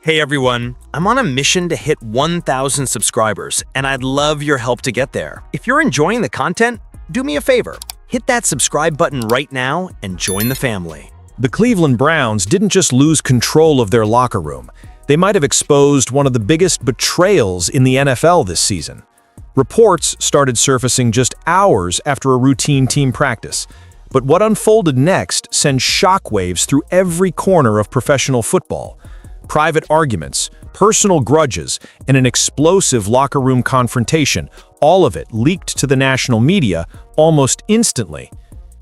Hey everyone, I'm on a mission to hit 1,000 subscribers, and I'd love your help to get there. If you're enjoying the content, do me a favor. Hit that subscribe button right now and join the family. The Cleveland Browns didn't just lose control of their locker room. They might have exposed one of the biggest betrayals in the NFL this season. Reports started surfacing just hours after a routine team practice. But what unfolded next sent shockwaves through every corner of professional football. Private arguments, personal grudges, and an explosive locker room confrontation, all of it leaked to the national media almost instantly.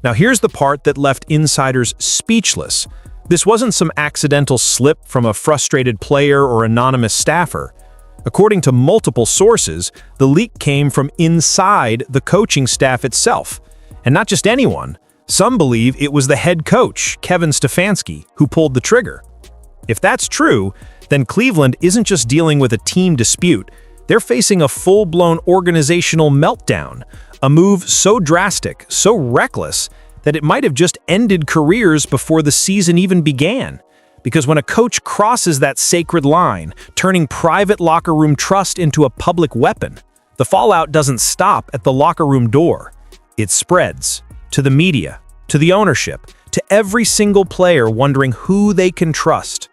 Now here's the part that left insiders speechless. This wasn't some accidental slip from a frustrated player or anonymous staffer. According to multiple sources, the leak came from inside the coaching staff itself. And not just anyone. Some believe it was the head coach, Kevin Stefanski, who pulled the trigger. If that's true, then Cleveland isn't just dealing with a team dispute, they're facing a full-blown organizational meltdown, a move so drastic, so reckless, that it might have just ended careers before the season even began. Because when a coach crosses that sacred line, turning private locker room trust into a public weapon, the fallout doesn't stop at the locker room door. It spreads to the media, to the ownership, to every single player wondering who they can trust.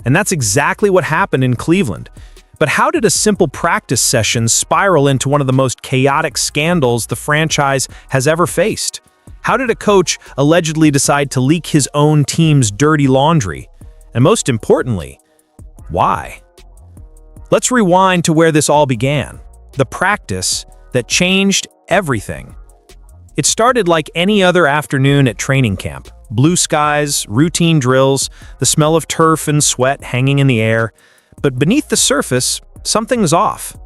And that's exactly what happened in Cleveland. But how did a simple practice session spiral into one of the most chaotic scandals the franchise has ever faced? How did a coach allegedly decide to leak his own team's dirty laundry? And most importantly, why? Let's rewind to where this all began, the practice that changed everything. It started like any other afternoon at training camp. Blue skies, routine drills, the smell of turf and sweat hanging in the air. But beneath the surface, something's off.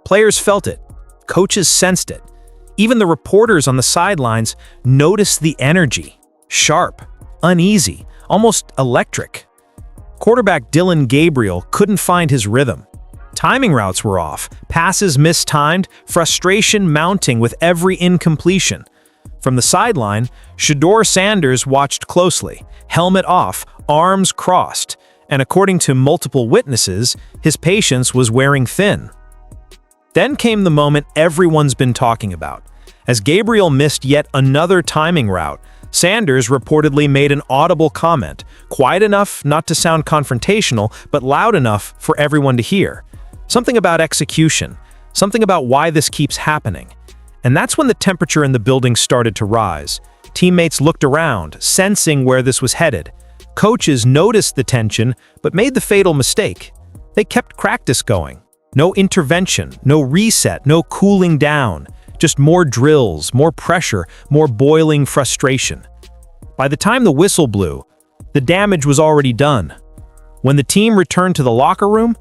Players felt it. Coaches sensed it. Even the reporters on the sidelines noticed the energy. Sharp, uneasy, almost electric. Quarterback Dillon Gabriel couldn't find his rhythm. Timing routes were off, passes mistimed, frustration mounting with every incompletion. From the sideline, Shedeur watched closely, helmet off, arms crossed, and according to multiple witnesses, his patience was wearing thin. Then came the moment everyone's been talking about. As Gabriel missed yet another timing route, Sanders reportedly made an audible comment, quiet enough not to sound confrontational, but loud enough for everyone to hear. Something about execution, something about why this keeps happening. And that's when the temperature in the building started to rise. Teammates looked around, sensing where this was headed. Coaches noticed the tension, but made the fatal mistake. They kept practice going. No intervention, no reset, no cooling down. Just more drills, more pressure, more boiling frustration. By the time the whistle blew, the damage was already done. When the team returned to the locker room,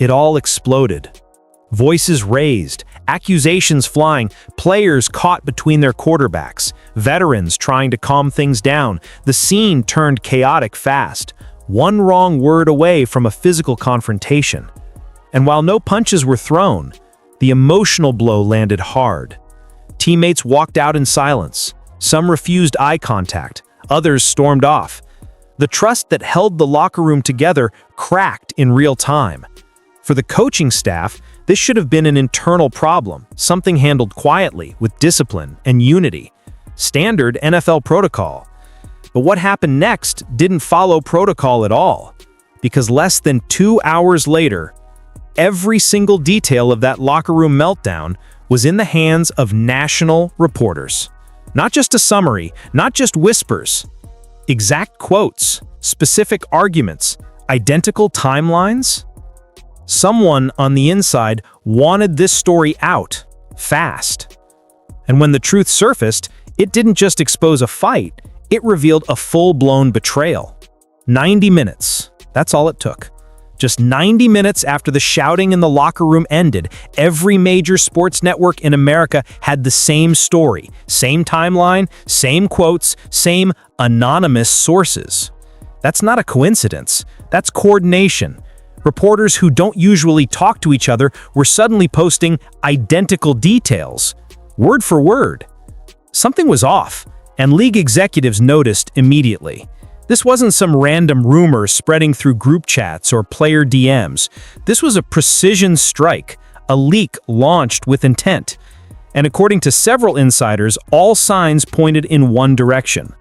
it all exploded. Voices raised, accusations flying, players caught between their quarterbacks, veterans trying to calm things down. The scene turned chaotic fast, one wrong word away from a physical confrontation. And while no punches were thrown, the emotional blow landed hard. Teammates walked out in silence. Some refused eye contact, others stormed off. The trust that held the locker room together cracked in real time. For the coaching staff, this should have been an internal problem, something handled quietly, with discipline and unity. Standard NFL protocol. But what happened next didn't follow protocol at all, because less than 2 hours later, every single detail of that locker room meltdown was in the hands of national reporters. Not just a summary, not just whispers. Exact quotes, specific arguments, identical timelines. Someone on the inside wanted this story out, fast. And when the truth surfaced, it didn't just expose a fight, it revealed a full-blown betrayal. 90 minutes, that's all it took. Just 90 minutes after the shouting in the locker room ended, every major sports network in America had the same story, same timeline, same quotes, same anonymous sources. That's not a coincidence, that's coordination. Reporters who don't usually talk to each other were suddenly posting identical details, word for word. Something was off, and league executives noticed immediately. This wasn't some random rumor spreading through group chats or player DMs. This was a precision strike, a leak launched with intent. And according to several insiders, all signs pointed in one direction: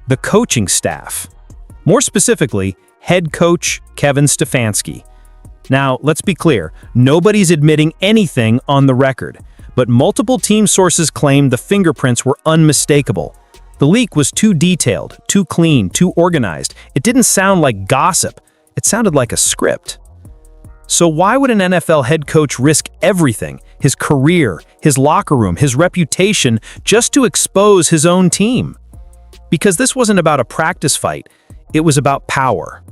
the coaching staff. More specifically, head coach Kevin Stefanski. Now, let's be clear, nobody's admitting anything on the record, but multiple team sources claim the fingerprints were unmistakable. The leak was too detailed, too clean, too organized. It didn't sound like gossip. It sounded like a script. So why would an NFL head coach risk everything, his career, his locker room, his reputation, just to expose his own team? Because this wasn't about a practice fight, it was about power.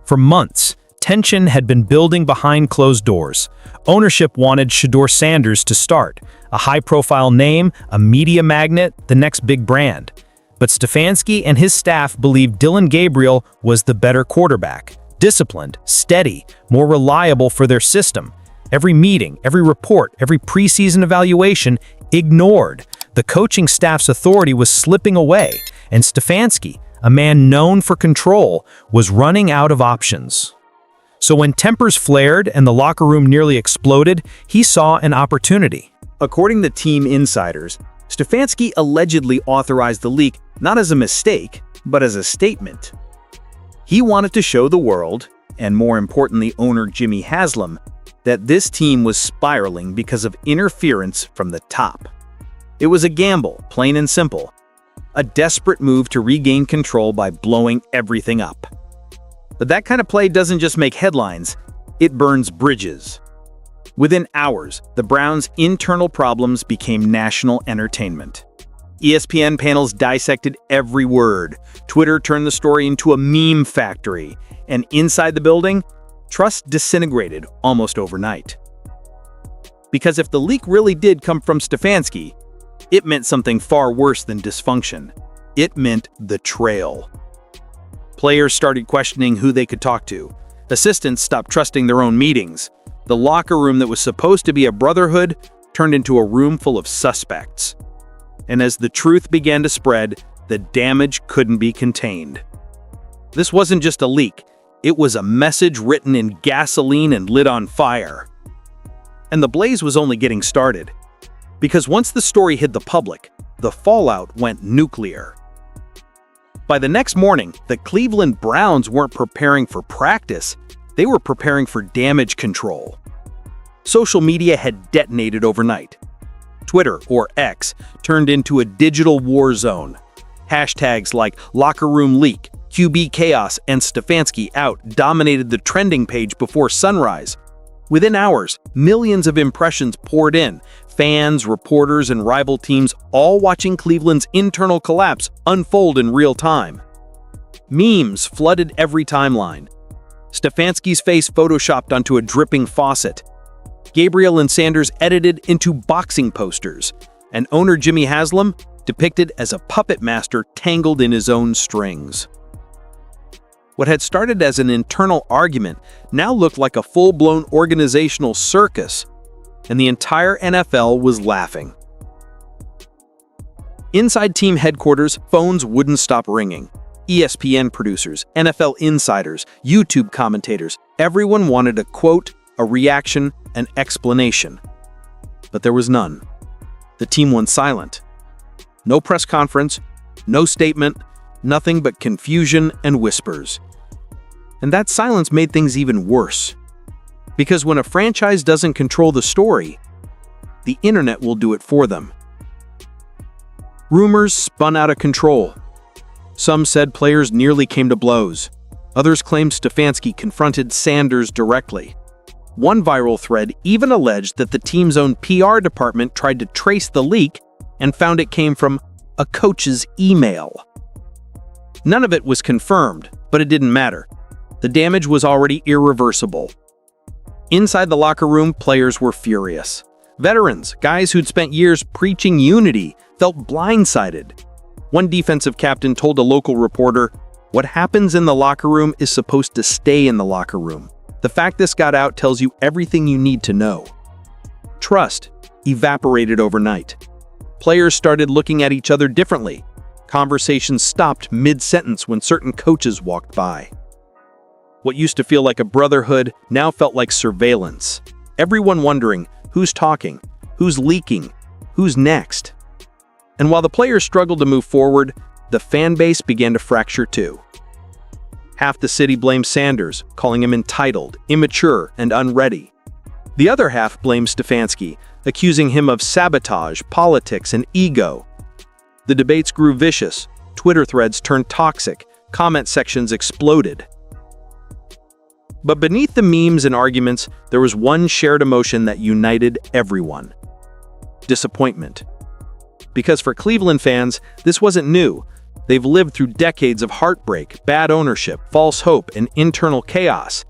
For months, tension had been building behind closed doors. Ownership wanted Shedeur to start, a high-profile name, a media magnet, the next big brand. But Stefanski and his staff believed Dillon Gabriel was the better quarterback. Disciplined, steady, more reliable for their system. Every meeting, every report, every preseason evaluation ignored. The coaching staff's authority was slipping away, and Stefanski, a man known for control, was running out of options. So when tempers flared and the locker room nearly exploded, he saw an opportunity. According to team insiders, Stefanski allegedly authorized the leak not as a mistake, but as a statement. He wanted to show the world, and more importantly owner Jimmy Haslam, that this team was spiraling because of interference from the top. It was a gamble, plain and simple. A desperate move to regain control by blowing everything up. But that kind of play doesn't just make headlines, it burns bridges. Within hours, the Browns' internal problems became national entertainment. ESPN panels dissected every word. Twitter turned the story into a meme factory. And inside the building, trust disintegrated almost overnight. Because if the leak really did come from Stefanski, it meant something far worse than dysfunction. It meant betrayal. Players started questioning who they could talk to. Assistants stopped trusting their own meetings. The locker room that was supposed to be a brotherhood turned into a room full of suspects. And as the truth began to spread, the damage couldn't be contained. This wasn't just a leak. It was a message written in gasoline and lit on fire. And the blaze was only getting started. Because once the story hit the public, the fallout went nuclear. By the next morning, the Cleveland Browns weren't preparing for practice, they were preparing for damage control. Social media had detonated overnight. Twitter, or X, turned into a digital war zone. Hashtags like locker room leak, QB chaos, and Stefanski out dominated the trending page before sunrise. Within hours, millions of impressions poured in, fans, reporters, and rival teams all watching Cleveland's internal collapse unfold in real time. Memes flooded every timeline. Stefanski's face photoshopped onto a dripping faucet. Gabriel and Sanders edited into boxing posters, and owner Jimmy Haslam depicted as a puppet master tangled in his own strings. What had started as an internal argument now looked like a full-blown organizational circus, and the entire NFL was laughing. Inside team headquarters, phones wouldn't stop ringing. ESPN producers, NFL insiders, YouTube commentators, everyone wanted a quote, a reaction, an explanation. But there was none. The team went silent. No press conference, no statement, nothing but confusion and whispers. And that silence made things even worse. Because when a franchise doesn't control the story, the internet will do it for them. Rumors spun out of control. Some said players nearly came to blows. Others claimed Stefanski confronted Sanders directly. One viral thread even alleged that the team's own PR department tried to trace the leak and found it came from a coach's email. None of it was confirmed, but it didn't matter. The damage was already irreversible. Inside the locker room, players were furious. Veterans, guys who'd spent years preaching unity, felt blindsided. One defensive captain told a local reporter, "What happens in the locker room is supposed to stay in the locker room. The fact this got out tells you everything you need to know." Trust evaporated overnight. Players started looking at each other differently. Conversations stopped mid-sentence when certain coaches walked by. What used to feel like a brotherhood now felt like surveillance. Everyone wondering who's talking, who's leaking, who's next. And while the players struggled to move forward, the fan base began to fracture too. Half the city blamed Sanders, calling him entitled, immature, and unready. The other half blamed Stefanski, accusing him of sabotage, politics, and ego. The debates grew vicious, Twitter threads turned toxic, comment sections exploded. But beneath the memes and arguments, there was one shared emotion that united everyone: disappointment. Because for Cleveland fans, this wasn't new. They've lived through decades of heartbreak, bad ownership, false hope, and internal chaos.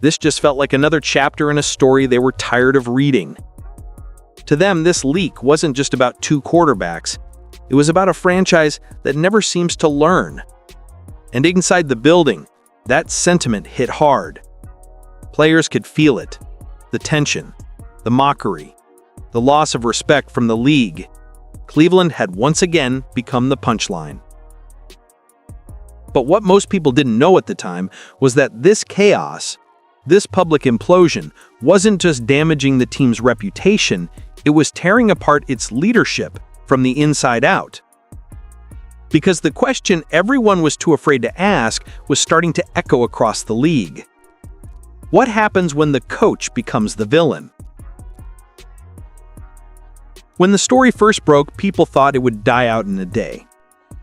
This just felt like another chapter in a story they were tired of reading. To them, this leak wasn't just about two quarterbacks. It was about a franchise that never seems to learn. And inside the building, that sentiment hit hard. Players could feel it. The tension, the mockery, the loss of respect from the league. Cleveland had once again become the punchline. But what most people didn't know at the time was that this chaos, this public implosion, wasn't just damaging the team's reputation, it was tearing apart its leadership from the inside out. Because the question everyone was too afraid to ask was starting to echo across the league. What happens when the coach becomes the villain? When the story first broke, people thought it would die out in a day.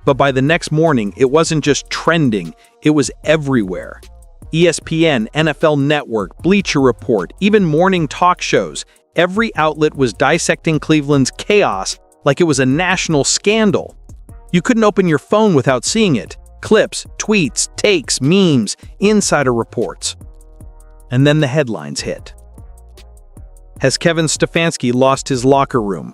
But by the next morning, it wasn't just trending, it was everywhere. ESPN, NFL Network, Bleacher Report, even morning talk shows, every outlet was dissecting Cleveland's chaos like it was a national scandal. You couldn't open your phone without seeing it. Clips, tweets, takes, memes, insider reports. And then the headlines hit. Has Kevin Stefanski lost his locker room?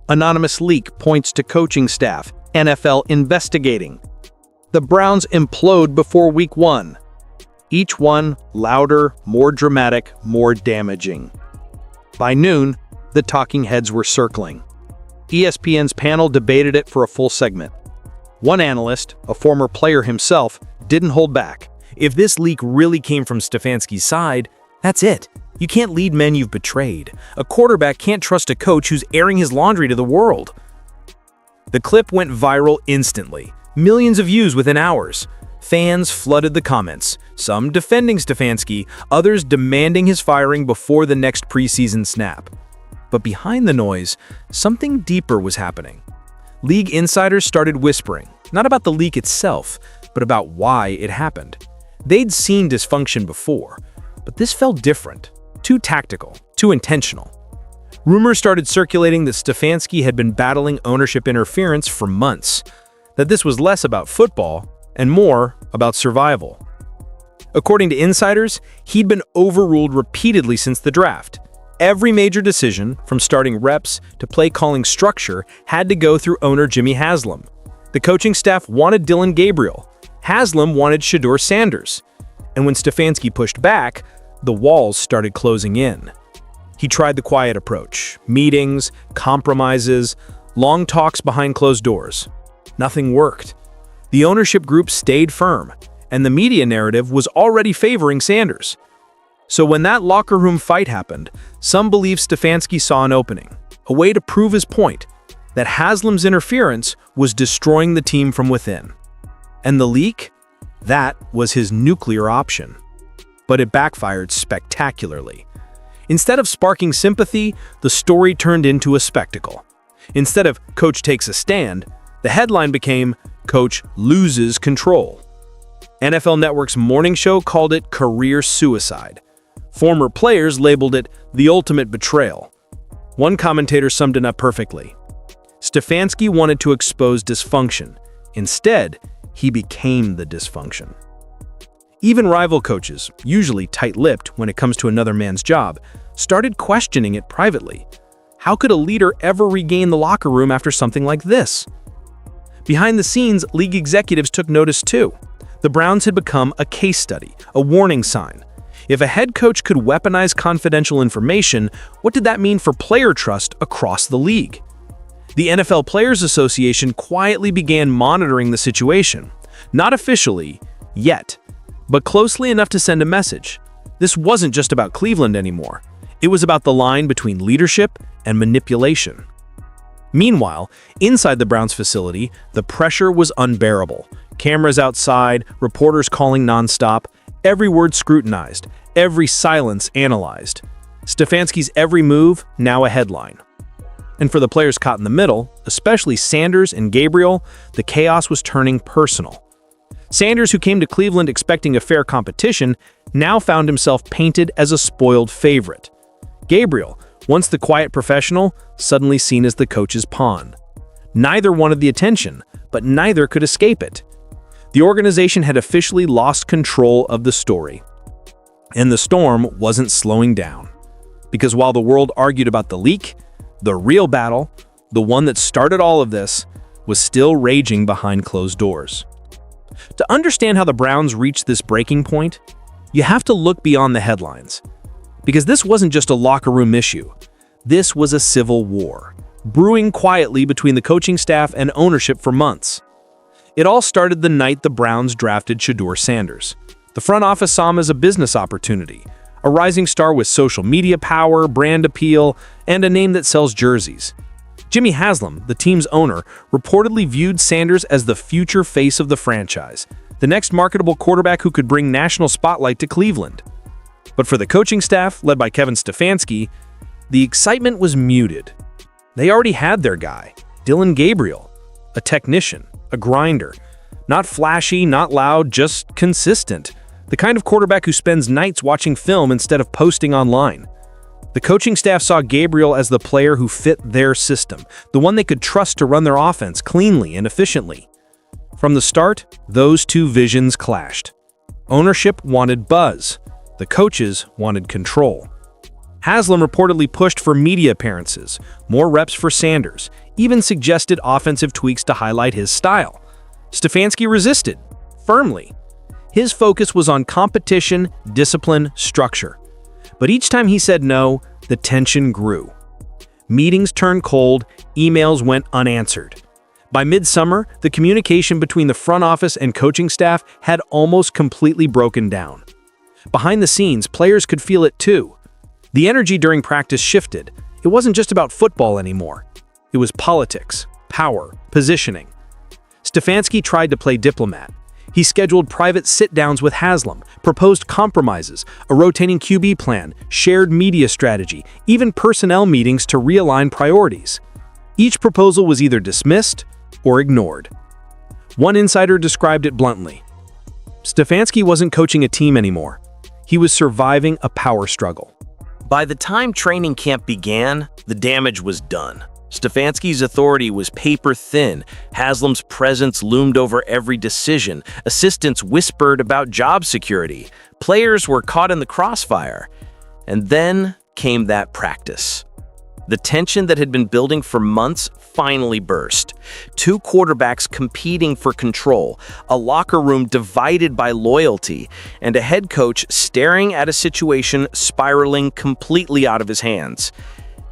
Anonymous leak points to coaching staff. NFL investigating. The Browns implode before Week 1. Each one louder, more dramatic, more damaging. By noon, the talking heads were circling. ESPN's panel debated it for a full segment. One analyst, a former player himself, didn't hold back. If this leak really came from Stefanski's side, that's it. You can't lead men you've betrayed. A quarterback can't trust a coach who's airing his laundry to the world. The clip went viral instantly. Millions of views within hours. Fans flooded the comments, some defending Stefanski, others demanding his firing before the next preseason snap. But behind the noise, something deeper was happening. League insiders started whispering, not about the leak itself, but about why it happened. They'd seen dysfunction before, but this felt different, too tactical, too intentional. Rumors started circulating that Stefanski had been battling ownership interference for months, that this was less about football and more about survival. According to insiders, he'd been overruled repeatedly since the draft. Every major decision, from starting reps to play-calling structure, had to go through owner Jimmy Haslam. The coaching staff wanted Dillon Gabriel. Haslam wanted Shedeur Sanders. And when Stefanski pushed back, the walls started closing in. He tried the quiet approach, meetings, compromises, long talks behind closed doors. Nothing worked. The ownership group stayed firm, and the media narrative was already favoring Sanders. So when that locker room fight happened, some believed Stefanski saw an opening, a way to prove his point, that Haslam's interference was destroying the team from within. And the leak? That was his nuclear option. But it backfired spectacularly. Instead of sparking sympathy, the story turned into a spectacle. Instead of "Coach takes a stand," the headline became "Coach loses control." NFL Network's morning show called it career suicide. Former players labeled it the ultimate betrayal. One commentator summed it up perfectly. Stefanski wanted to expose dysfunction. Instead, he became the dysfunction. Even rival coaches, usually tight-lipped when it comes to another man's job, started questioning it privately. How could a leader ever regain the locker room after something like this? Behind the scenes, league executives took notice too. The Browns had become a case study, a warning sign. If a head coach could weaponize confidential information, what did that mean for player trust across the league? The NFL Players Association quietly began monitoring the situation. Not officially, yet, but closely enough to send a message. This wasn't just about Cleveland anymore. It was about the line between leadership and manipulation. Meanwhile, inside the Browns facility, the pressure was unbearable. Cameras outside, reporters calling nonstop, every word scrutinized, every silence analyzed. Stefanski's every move now a headline. And for the players caught in the middle, especially Sanders and Gabriel, the chaos was turning personal. Sanders, who came to Cleveland expecting a fair competition, now found himself painted as a spoiled favorite. Gabriel, once the quiet professional, suddenly seen as the coach's pawn. Neither wanted the attention, but neither could escape it. The organization had officially lost control of the story. And the storm wasn't slowing down. Because while the world argued about the leak, the real battle, the one that started all of this, was still raging behind closed doors. To understand how the Browns reached this breaking point, you have to look beyond the headlines. Because this wasn't just a locker room issue. This was a civil war, brewing quietly between the coaching staff and ownership for months. It all started the night the Browns drafted Shedeur Sanders. The front office saw him as a business opportunity, a rising star with social media power, brand appeal, and a name that sells jerseys. Jimmy Haslam, the team's owner, reportedly viewed Sanders as the future face of the franchise, the next marketable quarterback who could bring national spotlight to Cleveland. But for the coaching staff, led by Kevin Stefanski, the excitement was muted. They already had their guy, Dillon Gabriel, a technician, a grinder. Not flashy, not loud, just consistent. The kind of quarterback who spends nights watching film instead of posting online. The coaching staff saw Gabriel as the player who fit their system, the one they could trust to run their offense cleanly and efficiently. From the start, those two visions clashed. Ownership wanted buzz. The coaches wanted control. Haslam reportedly pushed for media appearances, more reps for Sanders, even suggested offensive tweaks to highlight his style. Stefanski resisted, firmly. His focus was on competition, discipline, structure. But each time he said no, the tension grew. Meetings turned cold, emails went unanswered. By midsummer, the communication between the front office and coaching staff had almost completely broken down. Behind the scenes, players could feel it too. The energy during practice shifted. It wasn't just about football anymore. It was politics, power, positioning. Stefanski tried to play diplomat. He scheduled private sit-downs with Haslam, proposed compromises, a rotating QB plan, shared media strategy, even personnel meetings to realign priorities. Each proposal was either dismissed or ignored. One insider described it bluntly. Stefanski wasn't coaching a team anymore. He was surviving a power struggle. By the time training camp began, the damage was done. Stefanski's authority was paper-thin. Haslam's presence loomed over every decision. Assistants whispered about job security. Players were caught in the crossfire. And then came that practice. The tension that had been building for months finally burst. Two quarterbacks competing for control, a locker room divided by loyalty, and a head coach staring at a situation spiraling completely out of his hands.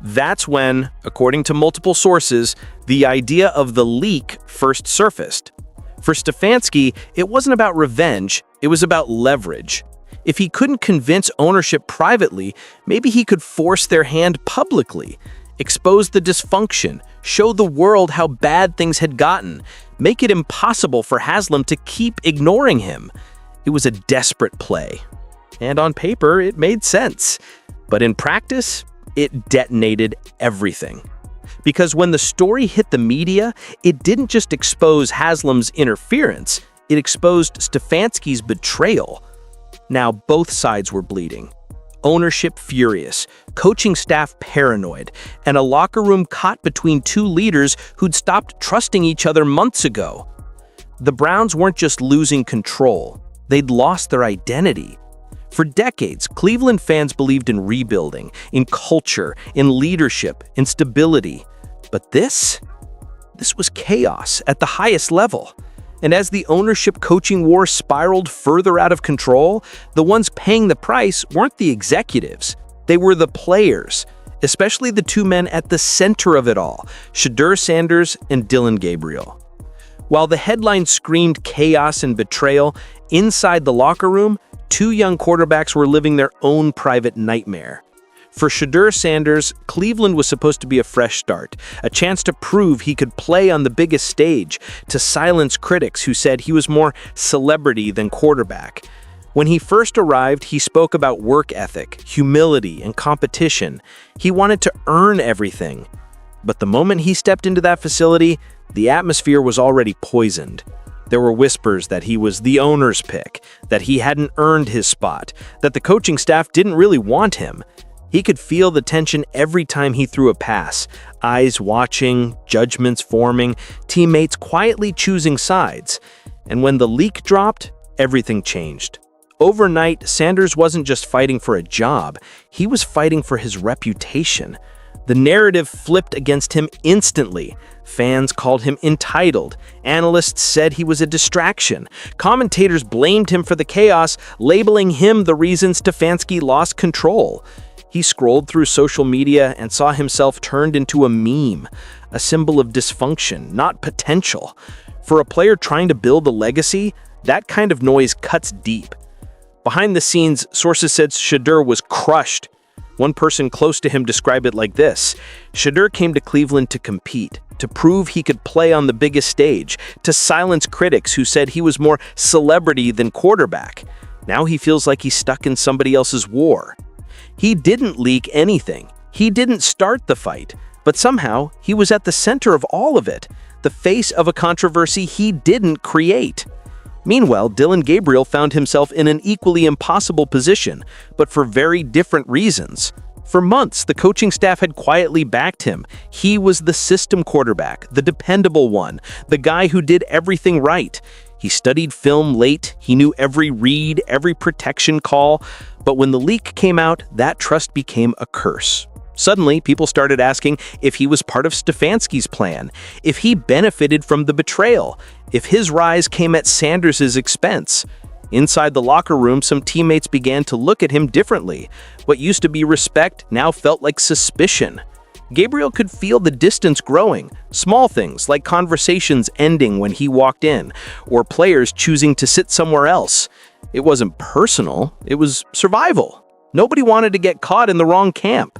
That's when, according to multiple sources, the idea of the leak first surfaced. For Stefanski, it wasn't about revenge, it was about leverage. If he couldn't convince ownership privately, maybe he could force their hand publicly, expose the dysfunction, show the world how bad things had gotten, make it impossible for Haslam to keep ignoring him. It was a desperate play. And on paper, it made sense. But in practice, it detonated everything. Because when the story hit the media, it didn't just expose Haslam's interference, it exposed Stefanski's betrayal. Now both sides were bleeding. Ownership furious, coaching staff paranoid, and a locker room caught between two leaders who'd stopped trusting each other months ago. The Browns weren't just losing control, they'd lost their identity. For decades, Cleveland fans believed in rebuilding, in culture, in leadership, in stability. But this was chaos at the highest level. And as the ownership-coaching war spiraled further out of control, the ones paying the price weren't the executives. They were the players. especially the two men at the center of it all, Shedeur Sanders and Dillon Gabriel. While the headline screamed chaos and betrayal, inside the locker room, two young quarterbacks were living their own private nightmare. For Shedeur Sanders, Cleveland was supposed to be a fresh start, a chance to prove he could play on the biggest stage, to silence critics who said he was more celebrity than quarterback. When he first arrived, he spoke about work ethic, humility, and competition. He wanted to earn everything. But the moment he stepped into that facility, the atmosphere was already poisoned. There were whispers that he was the owner's pick, that he hadn't earned his spot, that the coaching staff didn't really want him. He could feel the tension every time he threw a pass, eyes watching, judgments forming, teammates quietly choosing sides. And when the leak dropped, everything changed. Overnight, Sanders wasn't just fighting for a job, he was fighting for his reputation. The narrative flipped against him instantly. Fans called him entitled. Analysts said he was a distraction. Commentators blamed him for the chaos, labeling him the reason Stefanski lost control. He scrolled through social media and saw himself turned into a meme, a symbol of dysfunction, not potential. For a player trying to build a legacy, that kind of noise cuts deep. Behind the scenes, sources said Shedeur was crushed. One person close to him described it like this: Shedeur came to Cleveland to compete, to prove he could play on the biggest stage, to silence critics who said he was more celebrity than quarterback. Now he feels like he's stuck in somebody else's war. He didn't leak anything. He didn't start the fight, but somehow he was at the center of all of it, the face of a controversy he didn't create. Meanwhile, Dillon Gabriel found himself in an equally impossible position, but for very different reasons. For months, the coaching staff had quietly backed him. He was the system quarterback, the dependable one, the guy who did everything right. He studied film late, he knew every read, every protection call, but when the leak came out, that trust became a curse. Suddenly, people started asking if he was part of Stefanski's plan, if he benefited from the betrayal, if his rise came at Sanders' expense. Inside the locker room, some teammates began to look at him differently. What used to be respect now felt like suspicion. Gabriel could feel the distance growing, small things like conversations ending when he walked in, or players choosing to sit somewhere else. It wasn't personal, it was survival. Nobody wanted to get caught in the wrong camp.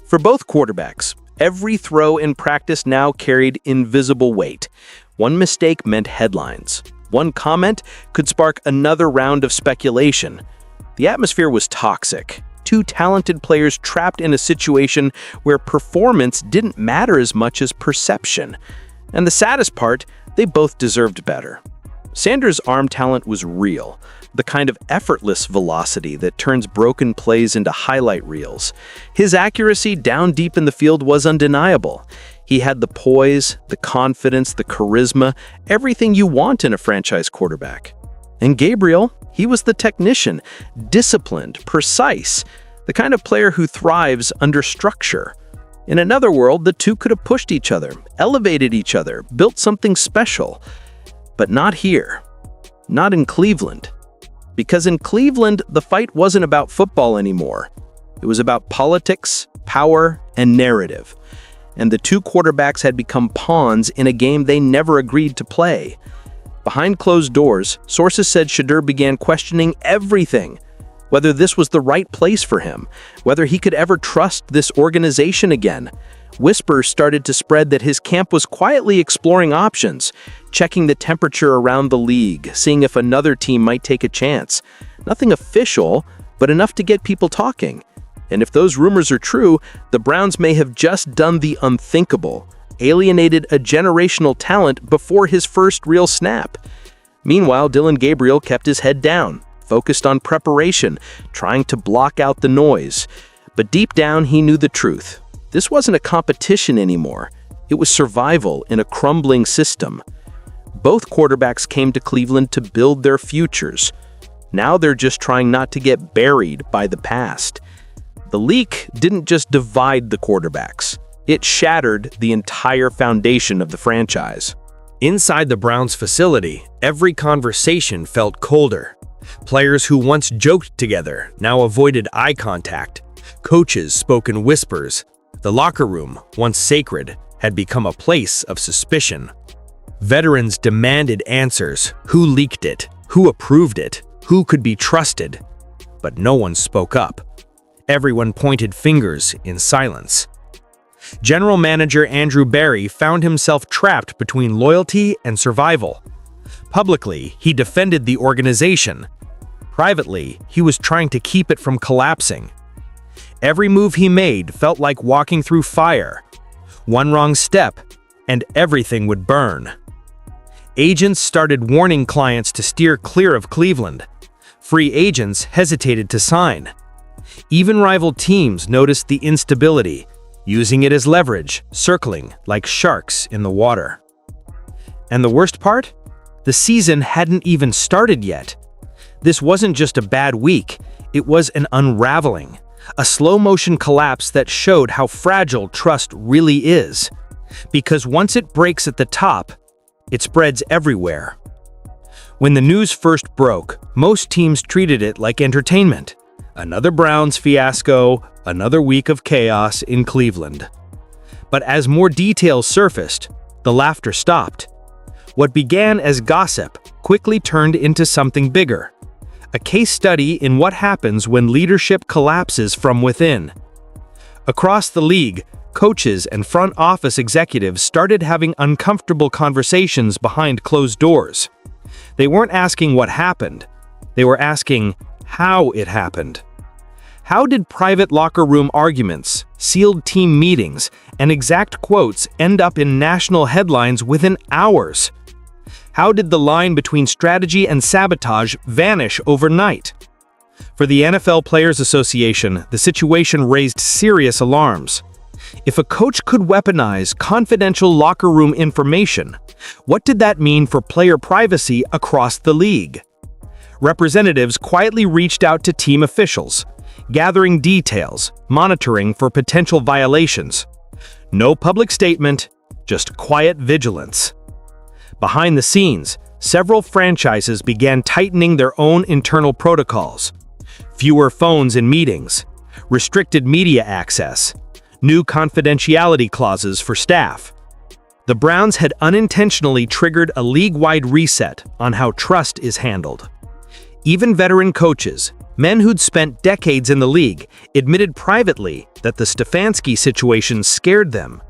For both quarterbacks, every throw in practice now carried invisible weight. One mistake meant headlines. One comment could spark another round of speculation. The atmosphere was toxic. Two talented players trapped in a situation where performance didn't matter as much as perception. And the saddest part, they both deserved better. Sanders' arm talent was real, the kind of effortless velocity that turns broken plays into highlight reels. His accuracy down deep in the field was undeniable. He had the poise, the confidence, the charisma, everything you want in a franchise quarterback. And Gabriel, he was the technician, disciplined, precise, the kind of player who thrives under structure. In another world, the two could have pushed each other, elevated each other, built something special. But not here. Not in Cleveland. Because in Cleveland, the fight wasn't about football anymore. It was about politics, power, and narrative. And the two quarterbacks had become pawns in a game they never agreed to play. Behind closed doors, sources said Shedeur began questioning everything. Whether this was the right place for him, whether he could ever trust this organization again. Whispers started to spread that his camp was quietly exploring options, checking the temperature around the league, seeing if another team might take a chance. Nothing official, but enough to get people talking. And if those rumors are true, the Browns may have just done the unthinkable, alienated a generational talent before his first real snap. Meanwhile, Dillon Gabriel kept his head down, focused on preparation, trying to block out the noise. But deep down, he knew the truth. This wasn't a competition anymore. It was survival in a crumbling system. Both quarterbacks came to Cleveland to build their futures. Now they're just trying not to get buried by the past. The leak didn't just divide the quarterbacks. It shattered the entire foundation of the franchise. Inside the Browns facility, every conversation felt colder. Players who once joked together now avoided eye contact. Coaches spoke in whispers, The locker room, once sacred, had become a place of suspicion. Veterans demanded answers. Who leaked it? Who approved it? Who could be trusted? But no one spoke up. Everyone pointed fingers in silence. General Manager Andrew Barry found himself trapped between loyalty and survival. Publicly, he defended the organization. Privately, he was trying to keep it from collapsing. Every move he made felt like walking through fire. One wrong step, and everything would burn. Agents started warning clients to steer clear of Cleveland. Free agents hesitated to sign. Even rival teams noticed the instability, using it as leverage, circling like sharks in the water. And the worst part? The season hadn't even started yet. This wasn't just a bad week, it was an unraveling, a slow-motion collapse that showed how fragile trust really is. Because once it breaks at the top, it spreads everywhere. When the news first broke, most teams treated it like entertainment. Another Browns fiasco, another week of chaos in Cleveland. But as more details surfaced, the laughter stopped. What began as gossip quickly turned into something bigger. A case study in what happens when leadership collapses from within. Across the league, coaches and front office executives started having uncomfortable conversations behind closed doors. They weren't asking what happened. They were asking how it happened. How did private locker room arguments, sealed team meetings, and exact quotes end up in national headlines within hours? How did the line between strategy and sabotage vanish overnight? For the NFL Players Association, the situation raised serious alarms. If a coach could weaponize confidential locker room information, what did that mean for player privacy across the league? Representatives quietly reached out to team officials, gathering details, monitoring for potential violations. No public statement, just quiet vigilance. Behind the scenes, several franchises began tightening their own internal protocols. Fewer phones in meetings, restricted media access, new confidentiality clauses for staff. The Browns had unintentionally triggered a league-wide reset on how trust is handled. Even veteran coaches, men who'd spent decades in the league, admitted privately that the Stefanski situation scared them.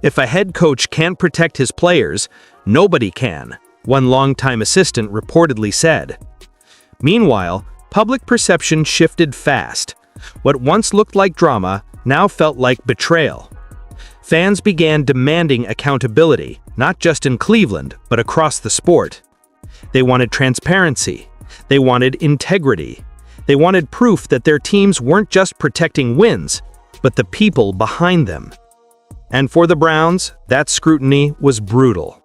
If a head coach can't protect his players, nobody can, one longtime assistant reportedly said. Meanwhile, public perception shifted fast. What once looked like drama now felt like betrayal. Fans began demanding accountability, not just in Cleveland, but across the sport. They wanted transparency. They wanted integrity. They wanted proof that their teams weren't just protecting wins, but the people behind them. And for the Browns, that scrutiny was brutal.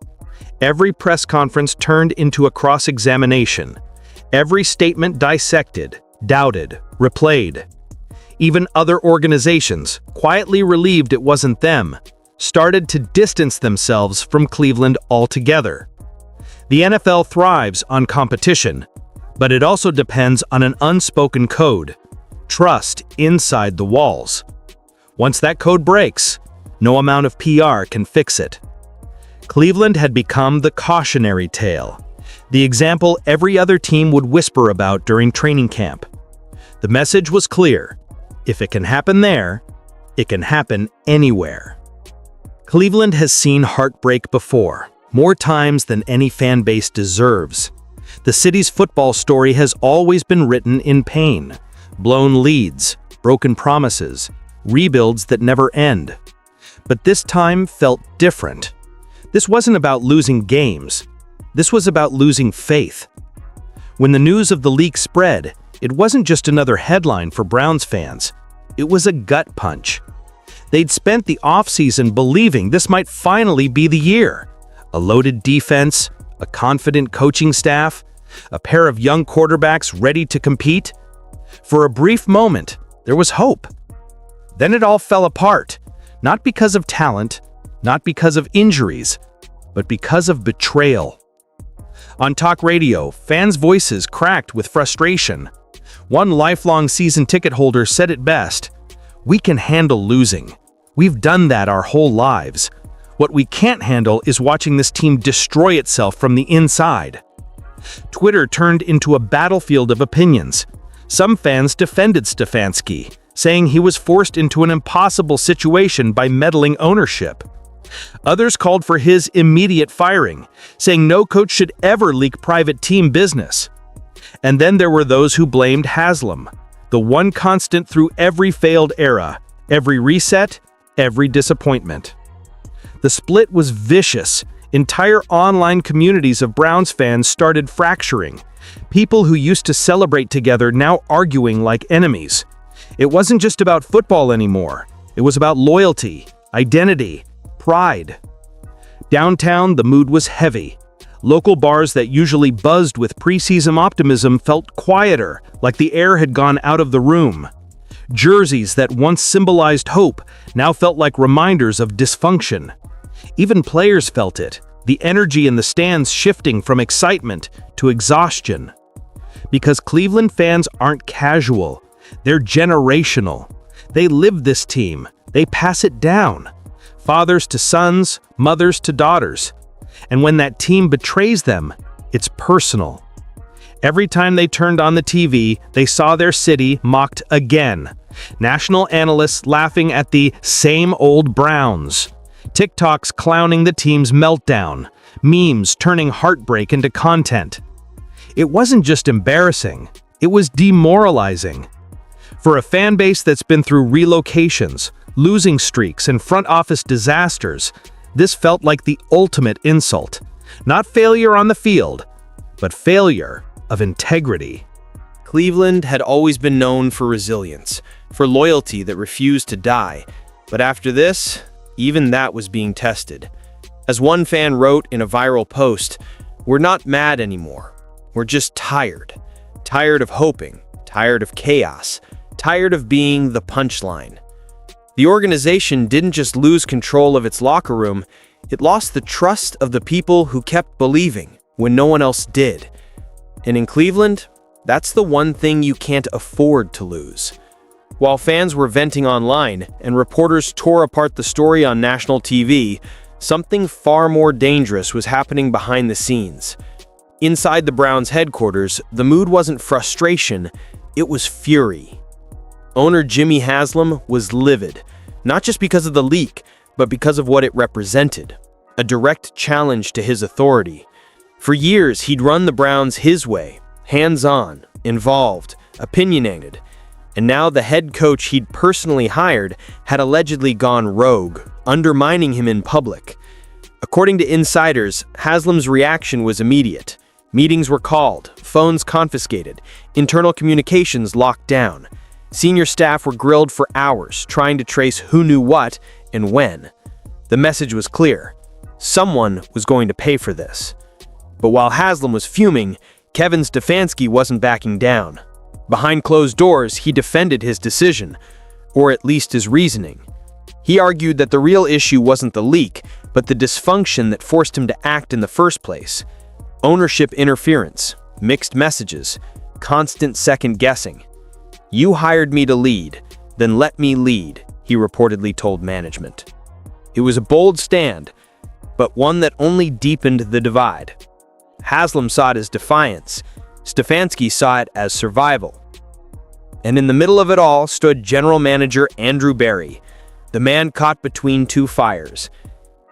Every press conference turned into a cross-examination. Every statement dissected, doubted, replayed. Even other organizations, quietly relieved it wasn't them, started to distance themselves from Cleveland altogether. The NFL thrives on competition, but it also depends on an unspoken code: trust inside the walls. Once that code breaks, no amount of PR can fix it. Cleveland had become the cautionary tale, the example every other team would whisper about during training camp. The message was clear: if it can happen there, it can happen anywhere. Cleveland has seen heartbreak before, more times than any fan base deserves. The city's football story has always been written in pain: blown leads, broken promises, rebuilds that never end. But this time felt different. This wasn't about losing games. This was about losing faith. When the news of the leak spread, it wasn't just another headline for Browns fans. It was a gut punch. They'd spent the offseason believing this might finally be the year. A loaded defense, a confident coaching staff, a pair of young quarterbacks ready to compete. For a brief moment, there was hope. Then it all fell apart, not because of talent, not because of injuries, but because of betrayal. On talk radio, fans' voices cracked with frustration. One lifelong season ticket holder said it best: "We can handle losing. We've done that our whole lives. What we can't handle is watching this team destroy itself from the inside." Twitter turned into a battlefield of opinions. Some fans defended Stefanski, saying he was forced into an impossible situation by meddling ownership. Others called for his immediate firing, saying no coach should ever leak private team business. And then there were those who blamed Haslam, the one constant through every failed era, every reset, every disappointment. The split was vicious. Entire online communities of Browns fans started fracturing. People who used to celebrate together now arguing like enemies. It wasn't just about football anymore. It was about loyalty, identity, pride. Downtown, the mood was heavy. Local bars that usually buzzed with preseason optimism felt quieter, like the air had gone out of the room. Jerseys that once symbolized hope now felt like reminders of dysfunction. Even players felt it, the energy in the stands shifting from excitement to exhaustion. Because Cleveland fans aren't casual, they're generational. They live this team, they pass it down. Fathers to sons, mothers to daughters. And when that team betrays them, it's personal. Every time they turned on the TV, they saw their city mocked again. National analysts laughing at the same old Browns. TikToks clowning the team's meltdown. Memes turning heartbreak into content. It wasn't just embarrassing, it was demoralizing. For a fan base that's been through relocations, losing streaks, and front office disasters, this felt like the ultimate insult. Not failure on the field, but failure of integrity. Cleveland had always been known for resilience, for loyalty that refused to die. But after this, even that was being tested. As one fan wrote in a viral post, "We're not mad anymore. We're just tired. Tired of hoping, tired of chaos, tired of being the punchline." The organization didn't just lose control of its locker room, it lost the trust of the people who kept believing when no one else did. And in Cleveland, that's the one thing you can't afford to lose. While fans were venting online and reporters tore apart the story on national TV, something far more dangerous was happening behind the scenes. Inside the Browns' headquarters, the mood wasn't frustration, it was fury. Owner Jimmy Haslam was livid, not just because of the leak, but because of what it represented, a direct challenge to his authority. For years, he'd run the Browns his way, hands-on, involved, opinionated, and now the head coach he'd personally hired had allegedly gone rogue, undermining him in public. According to insiders, Haslam's reaction was immediate. Meetings were called, phones confiscated, internal communications locked down. Senior staff were grilled for hours, trying to trace who knew what and when. The message was clear. Someone was going to pay for this. But while Haslam was fuming, Kevin Stefanski wasn't backing down. Behind closed doors, he defended his decision, or at least his reasoning. He argued that the real issue wasn't the leak, but the dysfunction that forced him to act in the first place. Ownership interference, mixed messages, constant second-guessing. "You hired me to lead, then let me lead," he reportedly told management. It was a bold stand, but one that only deepened the divide. Haslam saw it as defiance. Stefanski saw it as survival. And in the middle of it all stood general manager Andrew Berry, the man caught between two fires.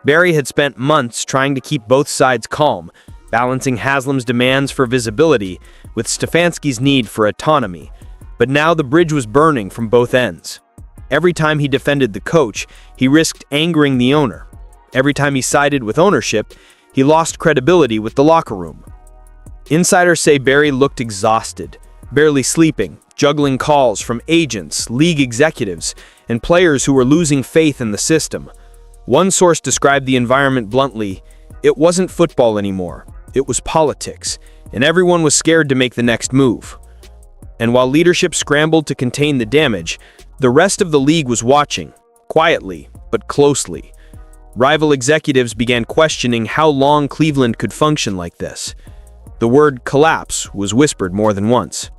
Berry had spent months trying to keep both sides calm, balancing Haslam's demands for visibility with Stefanski's need for autonomy. But now the bridge was burning from both ends. Every time he defended the coach, he risked angering the owner. Every time he sided with ownership, he lost credibility with the locker room. Insiders say Berry looked exhausted, barely sleeping, juggling calls from agents, league executives, and players who were losing faith in the system. One source described the environment bluntly: it wasn't football anymore, it was politics, and everyone was scared to make the next move. And while leadership scrambled to contain the damage, the rest of the league was watching, quietly but closely. Rival executives began questioning how long Cleveland could function like this. The word collapse was whispered more than once.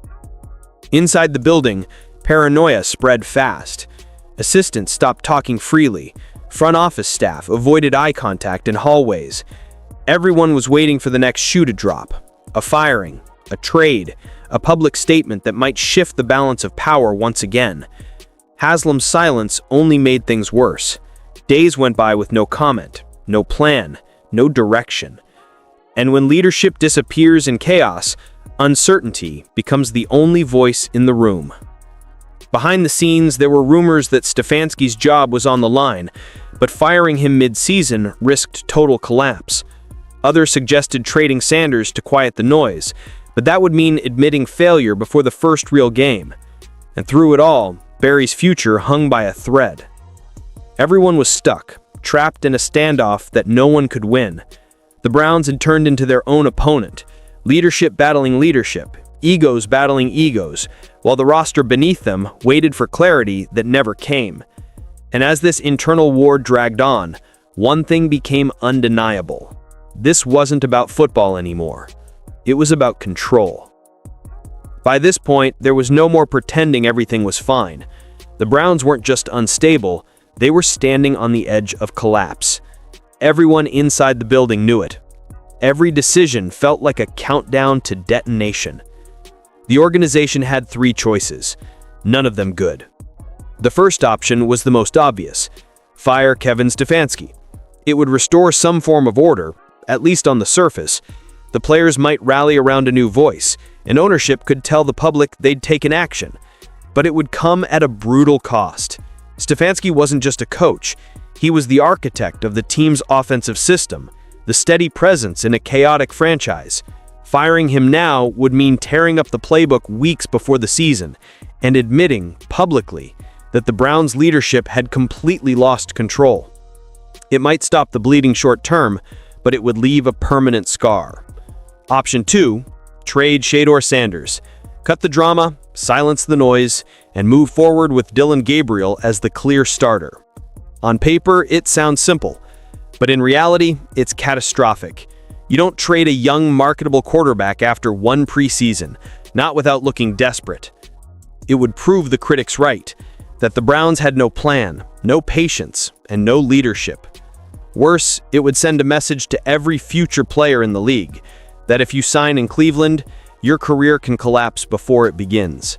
Inside the building, paranoia spread fast. Assistants stopped talking freely. Front office staff avoided eye contact in hallways. Everyone was waiting for the next shoe to drop. A firing, a trade, a public statement that might shift the balance of power once again. Haslam's silence only made things worse. Days went by with no comment, no plan, no direction. And when leadership disappears in chaos, uncertainty becomes the only voice in the room. Behind the scenes, there were rumors that Stefanski's job was on the line, but firing him mid-season risked total collapse. Others suggested trading Sanders to quiet the noise, but that would mean admitting failure before the first real game. And through it all, Barry's future hung by a thread. Everyone was stuck, trapped in a standoff that no one could win. The Browns had turned into their own opponent, leadership battling leadership, egos battling egos, while the roster beneath them waited for clarity that never came. And as this internal war dragged on, one thing became undeniable. This wasn't about football anymore. It was about control. By this point, there was no more pretending everything was fine. The Browns weren't just unstable, they were standing on the edge of collapse. Everyone inside the building knew it. Every decision felt like a countdown to detonation. The organization had three choices, none of them good. The first option was the most obvious: fire Kevin Stefanski. It would restore some form of order, at least on the surface. The players might rally around a new voice, and ownership could tell the public they'd taken action. But it would come at a brutal cost. Stefanski wasn't just a coach, he was the architect of the team's offensive system, the steady presence in a chaotic franchise. Firing him now would mean tearing up the playbook weeks before the season, and admitting, publicly, that the Browns' leadership had completely lost control. It might stop the bleeding short term, but it would leave a permanent scar. Option 2, trade Shedeur Sanders. Cut the drama, silence the noise, and move forward with Dillon Gabriel as the clear starter. On paper, it sounds simple, but in reality, it's catastrophic. You don't trade a young, marketable quarterback after one preseason, not without looking desperate. It would prove the critics right, that the Browns had no plan, no patience, and no leadership. Worse, it would send a message to every future player in the league, that if you sign in Cleveland, your career can collapse before it begins.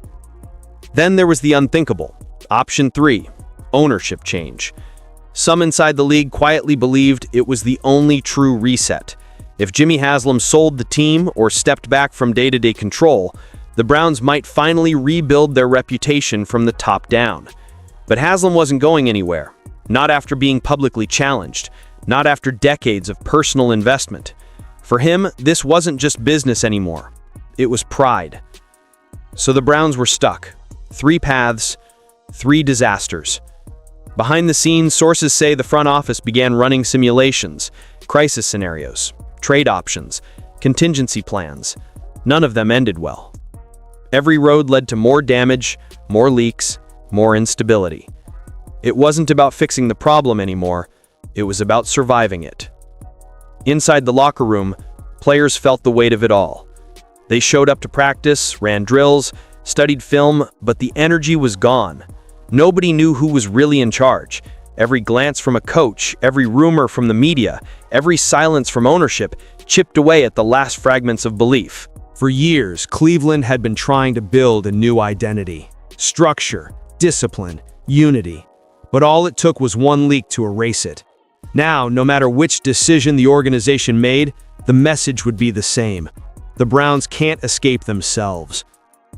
Then there was the unthinkable. Option 3, ownership change. Some inside the league quietly believed it was the only true reset. If Jimmy Haslam sold the team or stepped back from day-to-day control, the Browns might finally rebuild their reputation from the top down. But Haslam wasn't going anywhere, not after being publicly challenged, not after decades of personal investment. For him, this wasn't just business anymore. It was pride. So the Browns were stuck. 3 paths, 3 disasters. Behind the scenes, sources say the front office began running simulations, crisis scenarios, trade options, contingency plans. None of them ended well. Every road led to more damage, more leaks, more instability. It wasn't about fixing the problem anymore. It was about surviving it. Inside the locker room, players felt the weight of it all. They showed up to practice, ran drills, studied film, but the energy was gone. Nobody knew who was really in charge. Every glance from a coach, every rumor from the media, every silence from ownership chipped away at the last fragments of belief. For years, Cleveland had been trying to build a new identity. Structure, discipline, unity. But all it took was one leak to erase it. Now, no matter which decision the organization made, the message would be the same. The Browns can't escape themselves.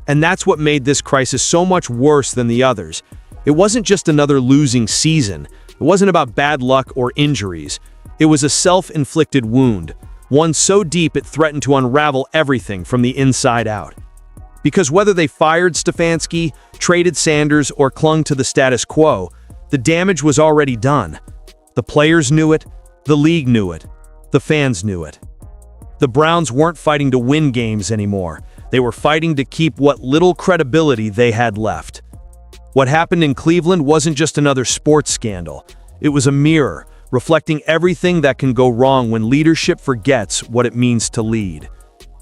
And that's what made this crisis so much worse than the others. It wasn't just another losing season. It wasn't about bad luck or injuries. It was a self-inflicted wound, one so deep it threatened to unravel everything from the inside out. Because whether they fired Stefanski, traded Sanders, or clung to the status quo, the damage was already done. The players knew it, the league knew it, the fans knew it. The Browns weren't fighting to win games anymore. They were fighting to keep what little credibility they had left. What happened in Cleveland wasn't just another sports scandal. It was a mirror, reflecting everything that can go wrong when leadership forgets what it means to lead.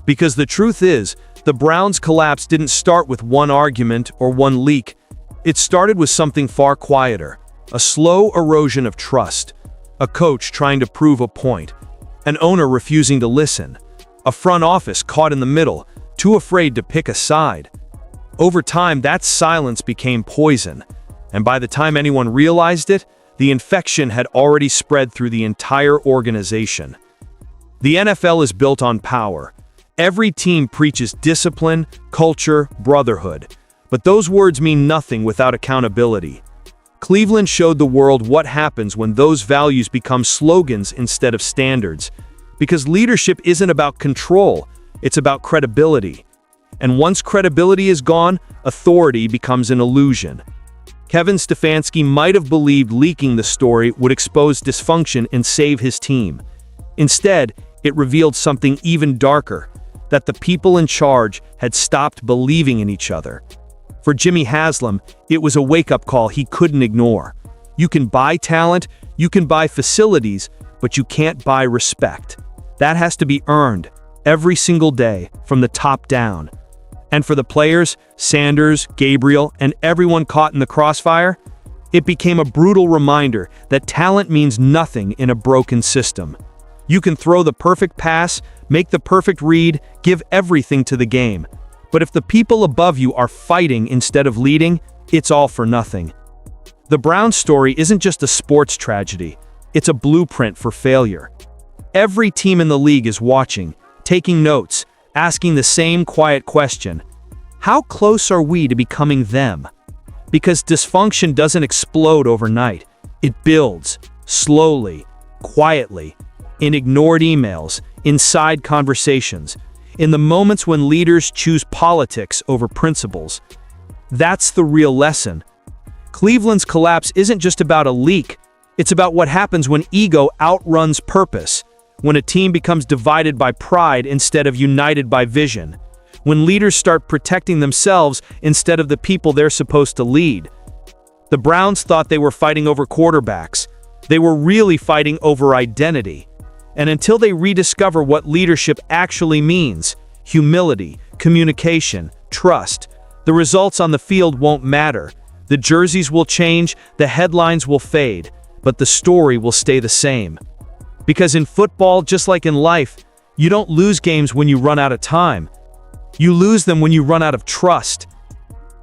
Because the truth is, the Browns' collapse didn't start with one argument or one leak. It started with something far quieter, a slow erosion of trust, a coach trying to prove a point, an owner refusing to listen, a front office caught in the middle, too afraid to pick a side. Over time, that silence became poison, and by the time anyone realized it, the infection had already spread through the entire organization. The NFL is built on power. Every team preaches discipline, culture, brotherhood. But those words mean nothing without accountability. Cleveland showed the world what happens when those values become slogans instead of standards. Because leadership isn't about control, it's about credibility. And once credibility is gone, authority becomes an illusion. Kevin Stefanski might have believed leaking the story would expose dysfunction and save his team. Instead, it revealed something even darker, that the people in charge had stopped believing in each other. For Jimmy Haslam, it was a wake-up call he couldn't ignore. You can buy talent, you can buy facilities, but you can't buy respect. That has to be earned every single day from the top down. And for the players, Sanders, Gabriel, and everyone caught in the crossfire, it became a brutal reminder that talent means nothing in a broken system. You can throw the perfect pass, make the perfect read, give everything to the game. But if the people above you are fighting instead of leading, it's all for nothing. The Browns story isn't just a sports tragedy, it's a blueprint for failure. Every team in the league is watching, taking notes, asking the same quiet question: how close are we to becoming them? Because dysfunction doesn't explode overnight. It builds, slowly, quietly, in ignored emails, in side conversations, in the moments when leaders choose politics over principles. That's the real lesson. Cleveland's collapse isn't just about a leak, it's about what happens when ego outruns purpose, when a team becomes divided by pride instead of united by vision, when leaders start protecting themselves instead of the people they're supposed to lead. The Browns thought they were fighting over quarterbacks. They were really fighting over identity. And until they rediscover what leadership actually means, humility, communication, trust, the results on the field won't matter. The jerseys will change, the headlines will fade, but the story will stay the same. Because in football, just like in life, you don't lose games when you run out of time. You lose them when you run out of trust.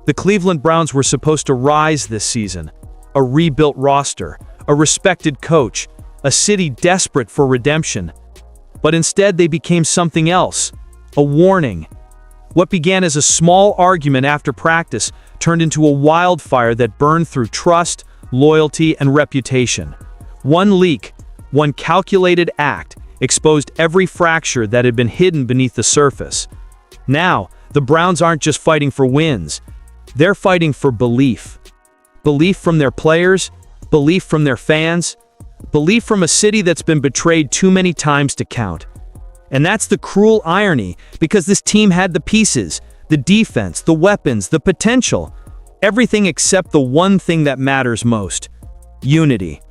The Cleveland Browns were supposed to rise this season. A rebuilt roster, a respected coach, a city desperate for redemption. But instead they became something else, a warning. What began as a small argument after practice turned into a wildfire that burned through trust, loyalty, and reputation. One leak, one calculated act, exposed every fracture that had been hidden beneath the surface. Now, the Browns aren't just fighting for wins. They're fighting for belief. Belief from their players, belief from their fans, belief from a city that's been betrayed too many times to count. And that's the cruel irony, because this team had the pieces, the defense, the weapons, the potential, everything except the one thing that matters most: unity.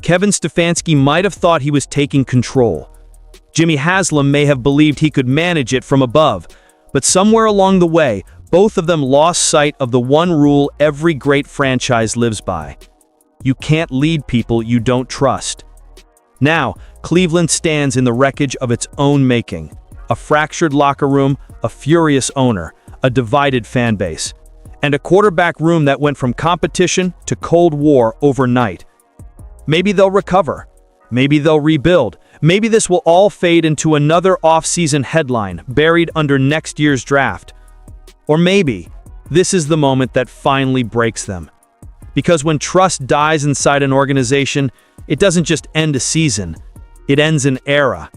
Kevin Stefanski might have thought he was taking control. Jimmy Haslam may have believed he could manage it from above, but somewhere along the way, both of them lost sight of the one rule every great franchise lives by: you can't lead people you don't trust. Now, Cleveland stands in the wreckage of its own making. A fractured locker room, a furious owner, a divided fan base, and a quarterback room that went from competition to Cold War overnight. Maybe they'll recover. Maybe they'll rebuild. Maybe this will all fade into another off-season headline buried under next year's draft. Or maybe this is the moment that finally breaks them. Because when trust dies inside an organization, it doesn't just end a season, it ends an era.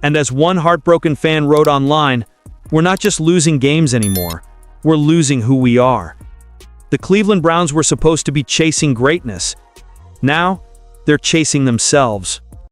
And as one heartbroken fan wrote online, we're not just losing games anymore, we're losing who we are. The Cleveland Browns were supposed to be chasing greatness. Now, they're chasing themselves.